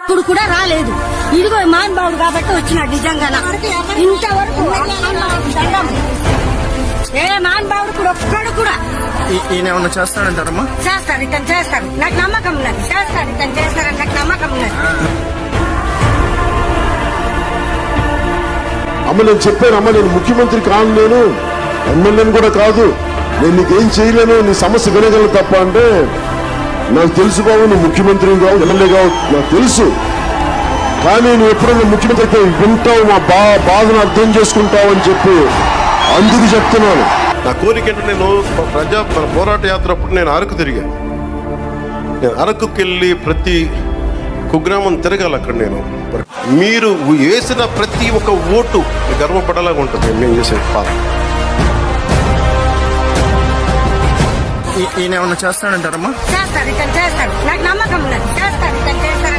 ఇప్పుడు కూడా రాలేదు. ఇదిగో మహానుభావుడు కాబట్టి వచ్చినాడు. నిజంగా ఇంతవరకు ఏ మహానుభావుడు కూడా ఒక్కడు కూడా ఈయన ఏమన్నా చేస్తాడంటారమ్మా? చేస్తాడు, ఇతను చేస్తాడు. నాకు నమ్మకం ఉన్నది. చేస్తాడు, ఇతను చేస్తాడని నాకు నమ్మకం ఉన్నది. అమ్మ నేను చెప్పాను, అమ్మ నేను ముఖ్యమంత్రి కాను, నేను ఎమ్మెల్యేని కూడా కాదు, నేను నీకేం చేయలేను, నీ సమస్య వినగలను తప్ప అంటే, నాకు తెలుసు బాబు నువ్వు ముఖ్యమంత్రి కావు, ఎమ్మెల్యే కావు, నాకు తెలుసు. కానీ నువ్వు ఎప్పుడైనా ముఖ్యమంత్రి అయితే వింటావు, మా బాధను అర్థం చేసుకుంటావు అని చెప్పి అందుకు చెప్తున్నాను. నా కోరిక ఏంటంటే నేను మన పోరాట యాత్ర అప్పుడు నేను అరకు తిరిగాను. నేను అరకుకి వెళ్ళి ప్రతి కుగ్రామం తిరగాలి. అక్కడ నేను మీరు వేసిన ప్రతి ఒక్క ఓటు గర్వపడేలాగా ఉంటుంది మేము చేసే పాత్ర. ఈయన ఏమన్నా చేస్తాడంటారమ్మా? చేస్తాడు, ఇతను చేస్తాడు. నాకు నమ్మకం ఉన్నది. చేస్తాడు, ఇతను చేస్తాడు.